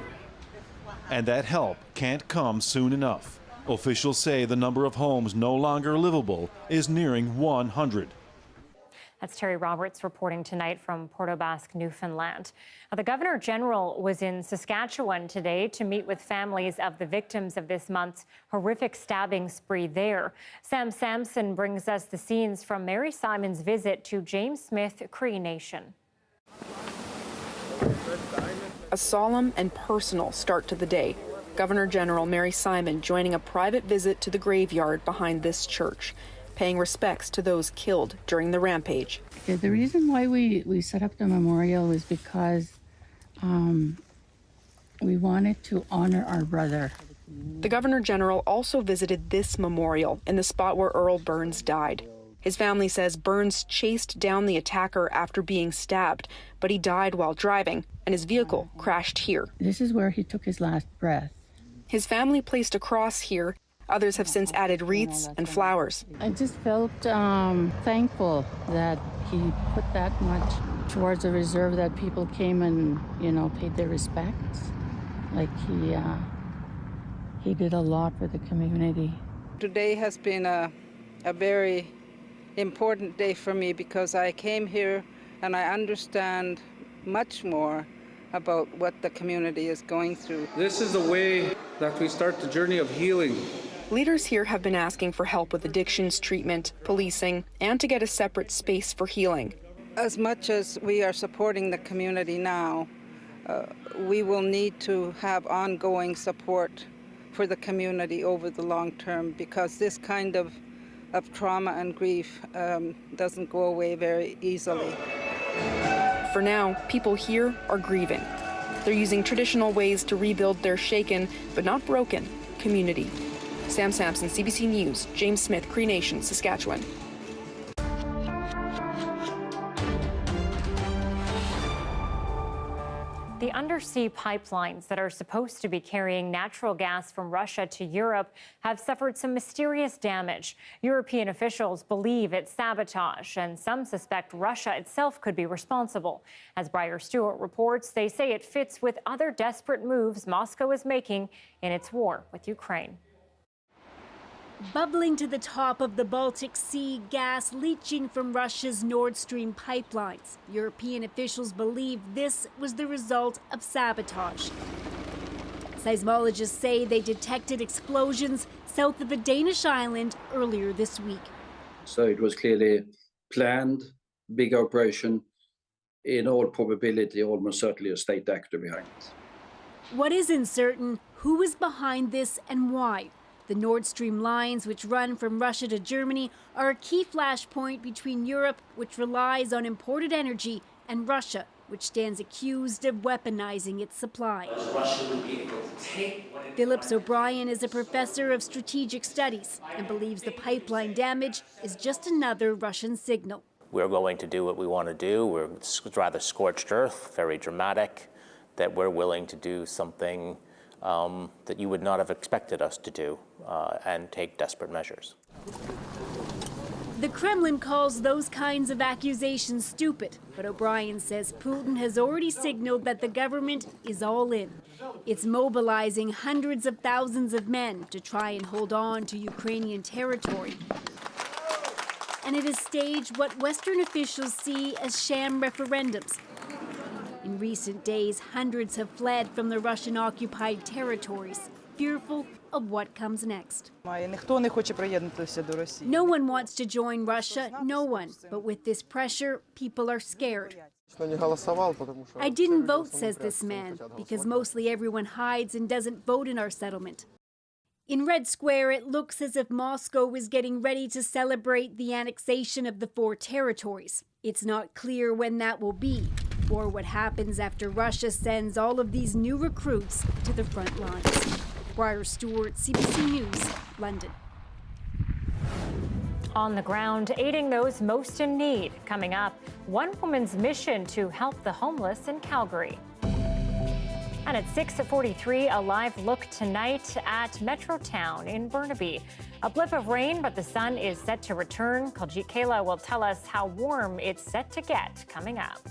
And that help can't come soon enough. Officials say the number of homes no longer livable is nearing 100. That's Terry Roberts reporting tonight from Port aux Basques, Newfoundland. The Governor General was in Saskatchewan today to meet with families of the victims of this month's horrific stabbing spree there. Sam Sampson brings us the scenes from Mary Simon's visit to James Smith Cree Nation. A solemn and personal start to the day. Governor General Mary Simon joining a private visit to the graveyard behind this church, paying respects to those killed during the rampage. The reason why we set up the memorial was because we wanted to honor our brother. The Governor General also visited this memorial in the spot where Earl Burns died. His family says Burns chased down the attacker after being stabbed, but he died while driving, and his vehicle crashed here. This is where he took his last breath. His family placed a cross here. Others have since added wreaths and flowers. I just felt thankful that he put that much towards a reserve, that people came and, paid their respects. Like he did a lot for the community. Today has been a very important day for me because I came here and I understand much more about what the community is going through. This is the way that we start the journey of healing. Leaders here have been asking for help with addictions treatment, policing, and to get a separate space for healing. As much as we are supporting the community now, we will need to have ongoing support for the community over the long term because this kind of trauma and grief doesn't go away very easily. For now, people here are grieving. They're using traditional ways to rebuild their shaken, but not broken, community. Sam Sampson, CBC News, James Smith, Cree Nation, Saskatchewan. The undersea pipelines that are supposed to be carrying natural gas from Russia to Europe have suffered some mysterious damage. European officials believe it's sabotage, and some suspect Russia itself could be responsible. As Briar Stewart reports, they say it fits with other desperate moves Moscow is making in its war with Ukraine. Bubbling to the top of the Baltic Sea, gas leaching from Russia's Nord Stream pipelines. European officials believe this was the result of sabotage. Seismologists say they detected explosions south of a Danish island earlier this week. So it was clearly planned, big operation, in all probability, almost certainly a state actor behind it. What is uncertain, who is behind this and why? The Nord Stream lines, which run from Russia to Germany, are a key flashpoint between Europe, which relies on imported energy, and Russia, which stands accused of weaponizing its supply. Phillips O'Brien is a professor of strategic studies and believes the pipeline damage is just another Russian signal. We're going to do what we want to do. We're rather scorched earth, very dramatic, that we're willing to do something that you would not have expected us to do and take desperate measures. The Kremlin calls those kinds of accusations stupid, but O'Brien says Putin has already signaled that the government is all in. It's mobilizing hundreds of thousands of men to try and hold on to Ukrainian territory. And it has staged what Western officials see as sham referendums. In recent days, hundreds have fled from the Russian-occupied territories, fearful of what comes next. No one wants to join Russia, no one. But with this pressure, people are scared. I didn't vote, says this man, because mostly everyone hides and doesn't vote in our settlement. In Red Square, it looks as if Moscow is getting ready to celebrate the annexation of the 4 territories. It's not clear when that will be, or what happens after Russia sends all of these new recruits to the front lines. Briar Stewart, CBC News, London. On the ground, aiding those most in need. Coming up, one woman's mission to help the homeless in Calgary. And at 6:43, a live look tonight at Metrotown in Burnaby. A blip of rain, but the sun is set to return. Kuljeet Kaila will tell us how warm it's set to get coming up.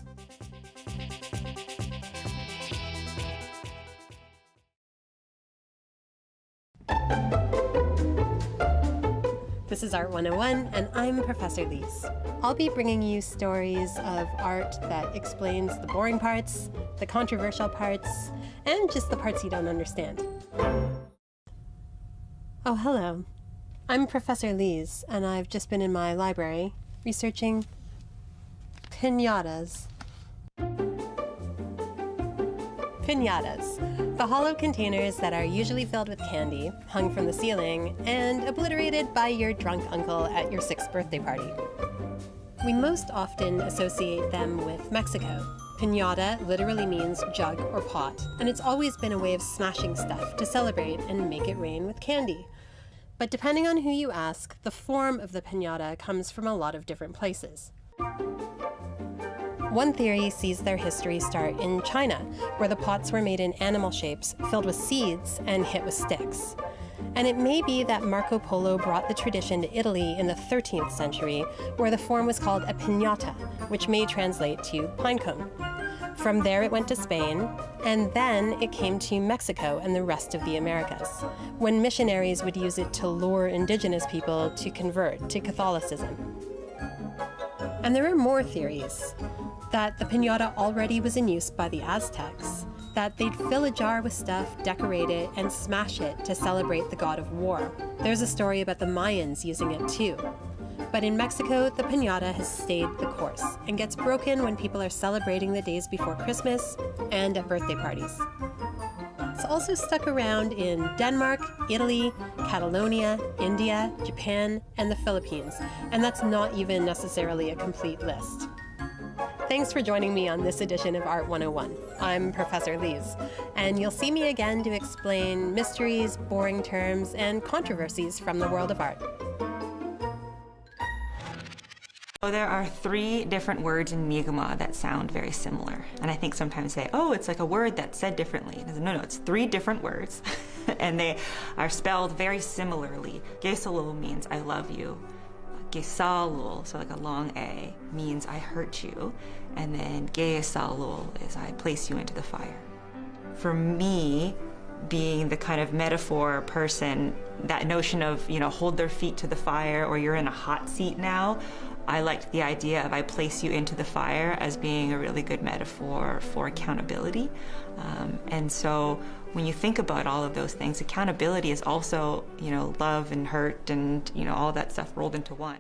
This is Art 101, and I'm Professor Lise. I'll be bringing you stories of art that explains the boring parts, the controversial parts, and just the parts you don't understand. Oh, hello. I'm Professor Lise, and I've just been in my library researching pinatas. Pinatas, the hollow containers that are usually filled with candy, hung from the ceiling, and obliterated by your drunk uncle at your 6th birthday party. We most often associate them with Mexico. Pinata literally means jug or pot, and it's always been a way of smashing stuff to celebrate and make it rain with candy. But depending on who you ask, the form of the pinata comes from a lot of different places. One theory sees their history start in China, where the pots were made in animal shapes, filled with seeds, and hit with sticks. And it may be that Marco Polo brought the tradition to Italy in the 13th century, where the form was called a piñata, which may translate to pine cone. From there it went to Spain, and then it came to Mexico and the rest of the Americas, when missionaries would use it to lure indigenous people to convert to Catholicism. And there are more theories. That the piñata already was in use by the Aztecs, that they'd fill a jar with stuff, decorate it, and smash it to celebrate the god of war. There's a story about the Mayans using it too. But in Mexico, the piñata has stayed the course and gets broken when people are celebrating the days before Christmas and at birthday parties. It's also stuck around in Denmark, Italy, Catalonia, India, Japan, and the Philippines, and that's not even necessarily a complete list. Thanks for joining me on this edition of Art 101. I'm Professor Lise, and you'll see me again to explain mysteries, boring terms, and controversies from the world of art. So there are 3 different words in Mi'kmaq that sound very similar. And I think sometimes say, oh, it's like a word that's said differently. And I said, no, it's 3 different words, and they are spelled very similarly. Gesalul means I love you. Gesalul, so like a long A, means I hurt you. And then Gesalul is I place you into the fire. For me, being the kind of metaphor person, that notion of, hold their feet to the fire or you're in a hot seat now, I liked the idea of I place you into the fire as being a really good metaphor for accountability. And so when you think about all of those things, accountability is also, love and hurt and, all that stuff rolled into one.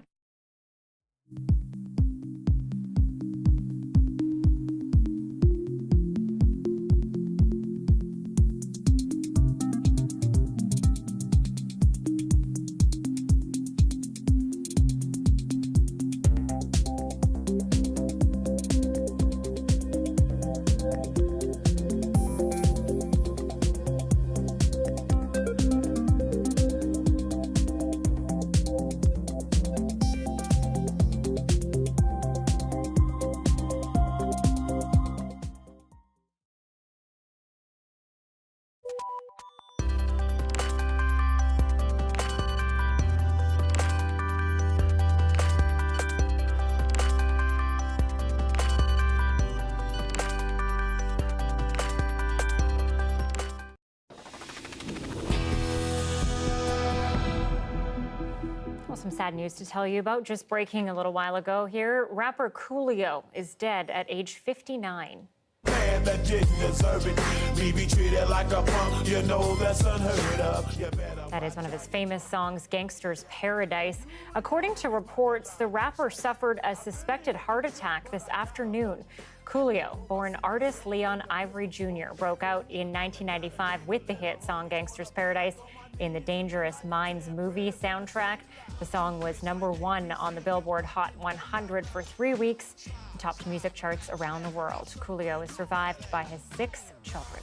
Some sad news to tell you about. Just breaking a little while ago here. Rapper Coolio is dead at age 59. Man that didn't deserve it. Me be treated like a punk, that's unheard of. That is one of his famous songs, Gangster's Paradise. According to reports, the rapper suffered a suspected heart attack this afternoon. Coolio, born artist Leon Ivory Jr., broke out in 1995 with the hit song Gangster's Paradise in the Dangerous Minds movie soundtrack. The song was #1 on the Billboard Hot 100 for 3 weeks and topped music charts around the world. Coolio is survived by his 6 children.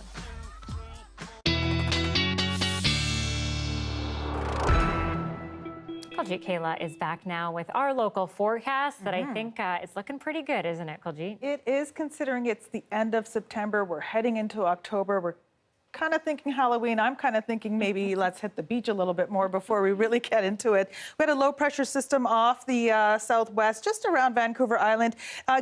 Kuljeet Kaila is back now with our local forecast that I think is looking pretty good, isn't it, Kuljeet? It is, considering it's the end of September. We're heading into October. We're kind of thinking Halloween. I'm kind of thinking maybe let's hit the beach a little bit more before we really get into it. We had a low pressure system off the southwest, just around Vancouver Island.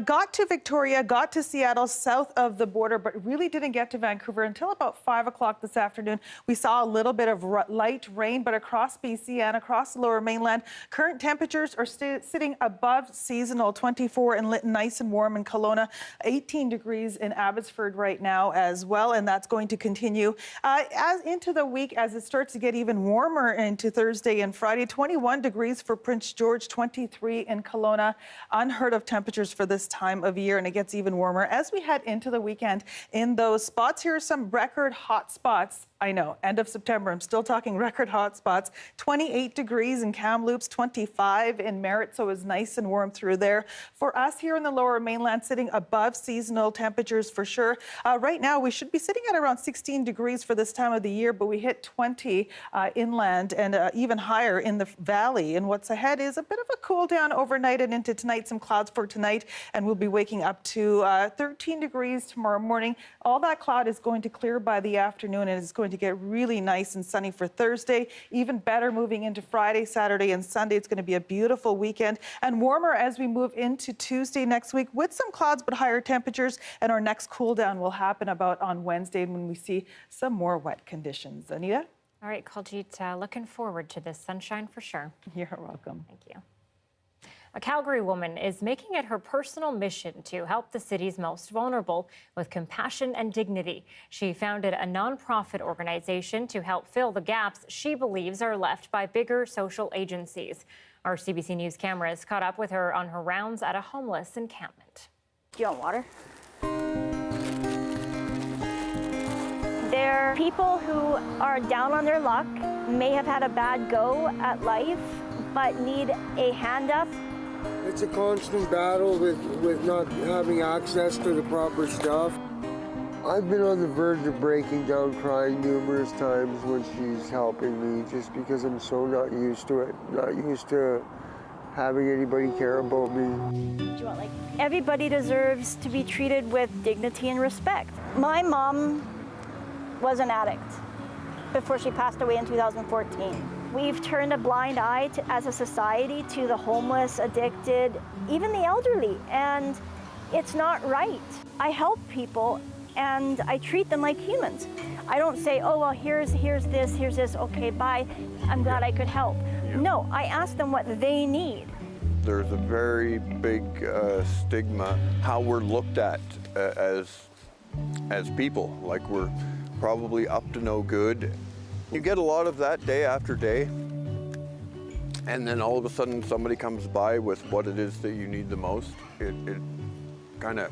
Got to Victoria, got to Seattle, south of the border, but really didn't get to Vancouver until about 5 o'clock this afternoon. We saw a little bit of light rain, but across BC and across the lower mainland, current temperatures are sitting above seasonal. 24 in Lytton, nice and warm in Kelowna, 18 degrees in Abbotsford right now as well, and that's going to continue as into the week as it starts to get even warmer into Thursday and Friday. 21 degrees for Prince George, 23 in Kelowna. Unheard of temperatures for this time of year, and it gets even warmer as we head into the weekend in those spots. Here are some record hot spots. I know, end of September, I'm still talking record hot spots. 28 degrees in Kamloops, 25 in Merritt, so it's nice and warm through there. For us here in the lower mainland, sitting above seasonal temperatures for sure. Right now, we should be sitting at around 16 degrees for this time of the year, but we hit 20 inland and even higher in the valley. And what's ahead is a bit of a cool down overnight and into tonight, some clouds for tonight, and we'll be waking up to 13 degrees tomorrow morning. All that cloud is going to clear by the afternoon, and it's going to get really nice and sunny for Thursday. Even better moving into Friday, Saturday, and Sunday. It's going to be a beautiful weekend and warmer as we move into Tuesday next week with some clouds but higher temperatures. And our next cool down will happen about on Wednesday when we see some more wet conditions. Anita? All right, Kuljeet, looking forward to this sunshine for sure. You're welcome. Thank you. A Calgary woman is making it her personal mission to help the city's most vulnerable with compassion and dignity. She founded a nonprofit organization to help fill the gaps she believes are left by bigger social agencies. Our CBC News cameras caught up with her on her rounds at a homeless encampment. Do you want water? They're people who are down on their luck, may have had a bad go at life, but need a hand up. It's a constant battle with not having access to the proper stuff. I've been on the verge of breaking down crying numerous times when she's helping me, just because I'm so not used to it, not used to having anybody care about me. Do you want, like, everybody deserves to be treated with dignity and respect. My mom was an addict before she passed away in 2014. We've turned a blind eye as a society to the homeless, addicted, even the elderly, and it's not right. I help people and I treat them like humans. I don't say, oh, well, here's this, okay, bye, I'm glad I could help. Yeah. No, I ask them what they need. There's a very big stigma how we're looked at as people, like we're probably up to no good. You get a lot of that day after day, and then all of a sudden somebody comes by with what it is that you need the most. It kind of,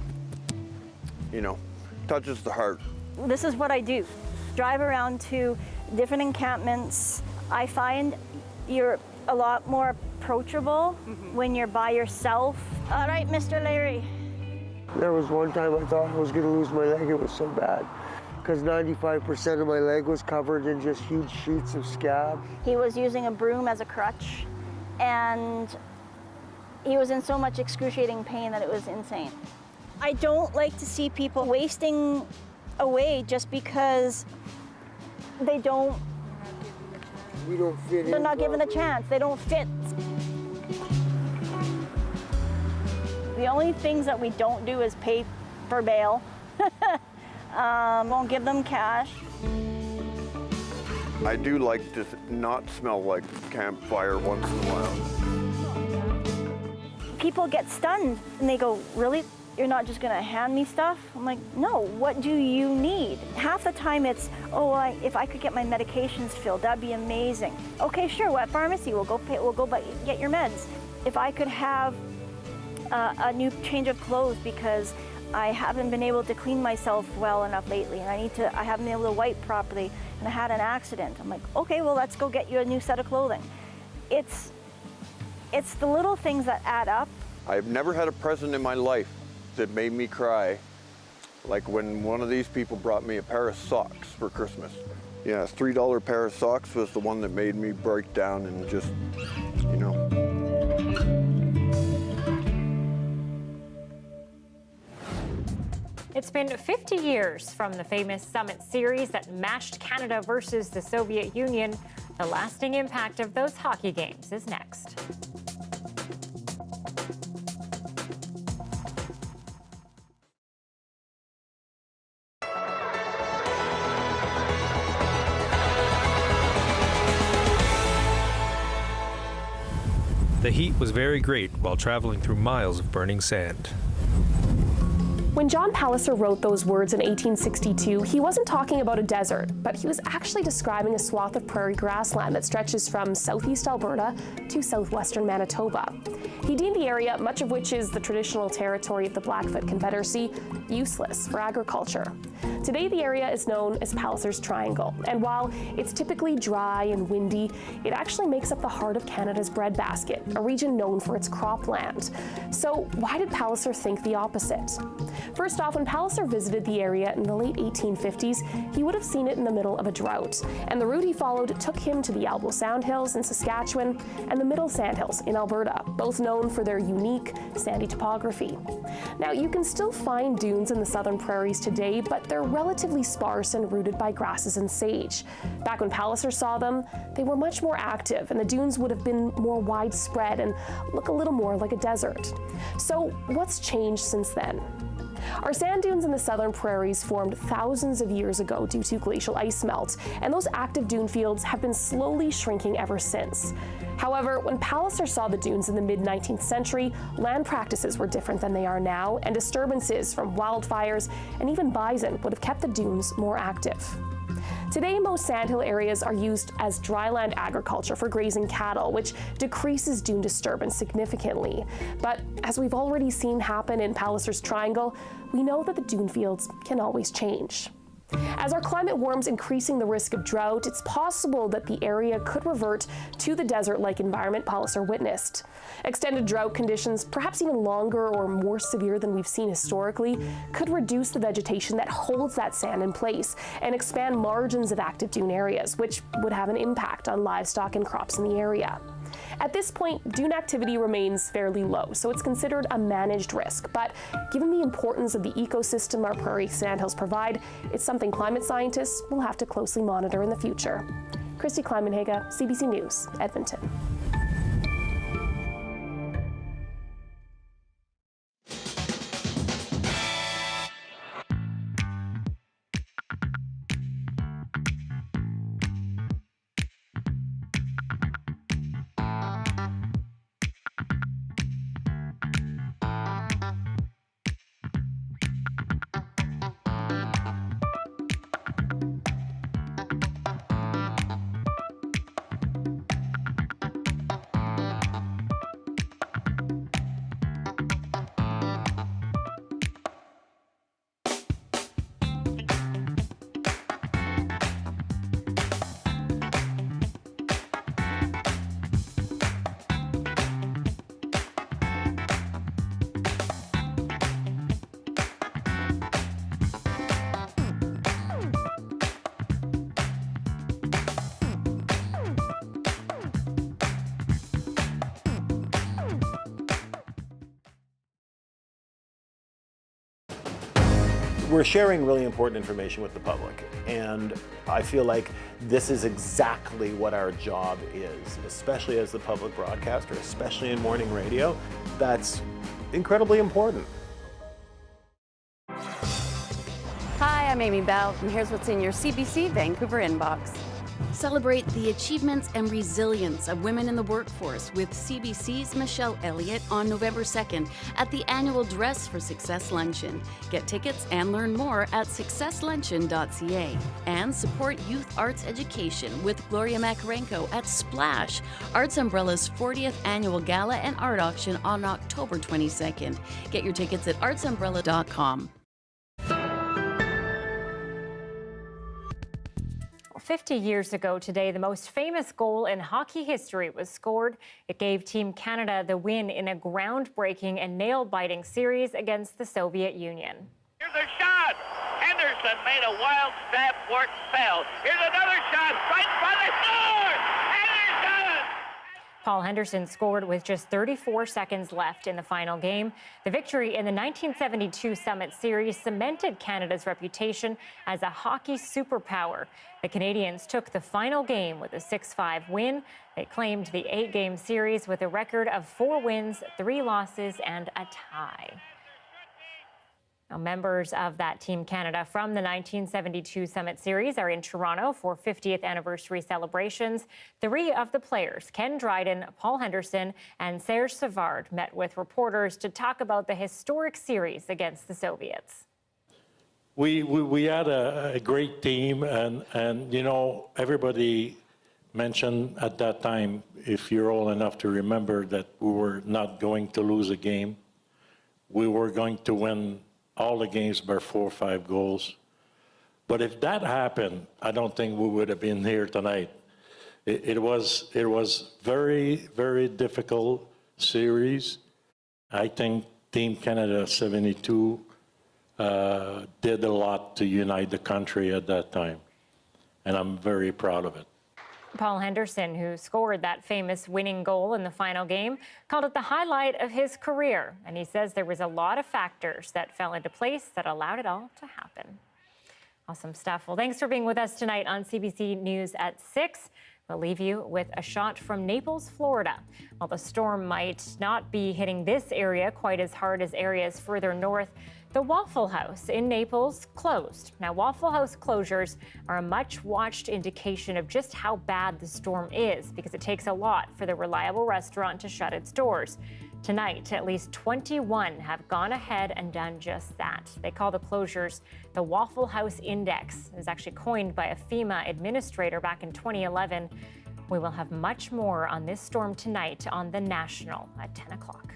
touches the heart. This is what I do. Drive around to different encampments. I find you're a lot more approachable when you're by yourself. All right, Mr. Larry. There was one time I thought I was going to lose my leg. It was so bad, because 95% of my leg was covered in just huge sheets of scab. He was using a broom as a crutch, and he was in so much excruciating pain that it was insane. I don't like to see people wasting away just because they don't. We don't fit in. They're not given a chance. They don't fit. The only things that we don't do is pay for bail. Won't give them cash. I do like to not smell like campfire once in a while. People get stunned and they go, really? You're not just gonna hand me stuff? I'm like, no, what do you need? Half the time it's, oh, if I could get my medications filled, that'd be amazing. Okay, sure, what pharmacy? We'll go get your meds. If I could have a new change of clothes because I haven't been able to clean myself well enough lately, and I haven't been able to wipe properly, and I had an accident. I'm like, okay, well, let's go get you a new set of clothing. It's the little things that add up. I've never had a present in my life that made me cry like when one of these people brought me a pair of socks for Christmas. Yeah, a $3 pair of socks was the one that made me break down and just, It's been 50 years from the famous Summit series that matched Canada versus the Soviet Union. The lasting impact of those hockey games is next. The heat was very great while traveling through miles of burning sand. When John Palliser wrote those words in 1862, he wasn't talking about a desert, but he was actually describing a swath of prairie grassland that stretches from southeast Alberta to southwestern Manitoba. He deemed the area, much of which is the traditional territory of the Blackfoot Confederacy, useless for agriculture. Today, the area is known as Palliser's Triangle, and while it's typically dry and windy, it actually makes up the heart of Canada's breadbasket, a region known for its cropland. So why did Palliser think the opposite? First off, when Palliser visited the area in the late 1850s, he would have seen it in the middle of a drought, and the route he followed took him to the Elbow Sandhills in Saskatchewan and the Middle Sandhills in Alberta, both known for their unique sandy topography. Now, you can still find dunes in the southern prairies today, but they're relatively sparse and rooted by grasses and sage. Back when Palliser saw them, they were much more active, and the dunes would have been more widespread and look a little more like a desert. So what's changed since then? Our sand dunes in the southern prairies formed thousands of years ago due to glacial ice melt, and those active dune fields have been slowly shrinking ever since. However, when Palliser saw the dunes in the mid-19th century, land practices were different than they are now, and disturbances from wildfires and even bison would have kept the dunes more active. Today, most sandhill areas are used as dryland agriculture for grazing cattle, which decreases dune disturbance significantly. But as we've already seen happen in Palliser's Triangle, we know that the dune fields can always change. As our climate warms, increasing the risk of drought, it's possible that the area could revert to the desert-like environment Palliser witnessed. Extended drought conditions, perhaps even longer or more severe than we've seen historically, could reduce the vegetation that holds that sand in place and expand margins of active dune areas, which would have an impact on livestock and crops in the area. At this point, dune activity remains fairly low, so it's considered a managed risk. But given the importance of the ecosystem our prairie sandhills provide, it's something climate scientists will have to closely monitor in the future. Christy Kleimenhage, CBC News, Edmonton. We're sharing really important information with the public, and I feel like this is exactly what our job is, especially as the public broadcaster, especially in morning radio. That's incredibly important. Hi, I'm Amy Bell, and here's what's in your CBC Vancouver inbox. Celebrate the achievements and resilience of women in the workforce with CBC's Michelle Elliott on November 2nd at the annual Dress for Success Luncheon. Get tickets and learn more at successluncheon.ca. And support youth arts education with Gloria Makarenko at Splash, Arts Umbrella's 40th annual gala and art auction on October 22nd. Get your tickets at artsumbrella.com. 50 years ago today, the most famous goal in hockey history was scored. It gave Team Canada the win in a groundbreaking and nail-biting series against the Soviet Union. Here's a shot. Henderson made a wild stab for it and fell. Here's another shot. Right by the score. Henderson! Paul Henderson scored with just 34 seconds left in the final game. The victory in the 1972 Summit Series cemented Canada's reputation as a hockey superpower. The Canadians took the final game with a 6-5 win. They claimed the 8-game series with a record of 4 wins, 3 losses, and a tie. Now, members of that Team Canada from the 1972 Summit Series are in Toronto for 50th anniversary celebrations. 3 of the players, Ken Dryden, Paul Henderson, and Serge Savard, met with reporters to talk about the historic series against the Soviets. We had a great team, and you know, everybody mentioned at that time, if you're old enough to remember, that we were not going to lose a game. We were going to win all the games by 4 or 5 goals. But if that happened, I don't think we would have been here tonight. It was very, very difficult series. I think Team Canada 72 did a lot to unite the country at that time, and I'm very proud of it. Paul Henderson, who scored that famous winning goal in the final game, called it the highlight of his career. And he says there was a lot of factors that fell into place that allowed it all to happen. Awesome stuff. Well, thanks for being with us tonight on CBC News at 6. We'll leave you with a shot from Naples, Florida. While the storm might not be hitting this area quite as hard as areas further north, the Waffle House in Naples closed. Now, Waffle House closures are a much-watched indication of just how bad the storm is, because it takes a lot for the reliable restaurant to shut its doors. Tonight, at least 21 have gone ahead and done just that. They call the closures the Waffle House Index. It was actually coined by a FEMA administrator back in 2011. We will have much more on this storm tonight on The National at 10 o'clock.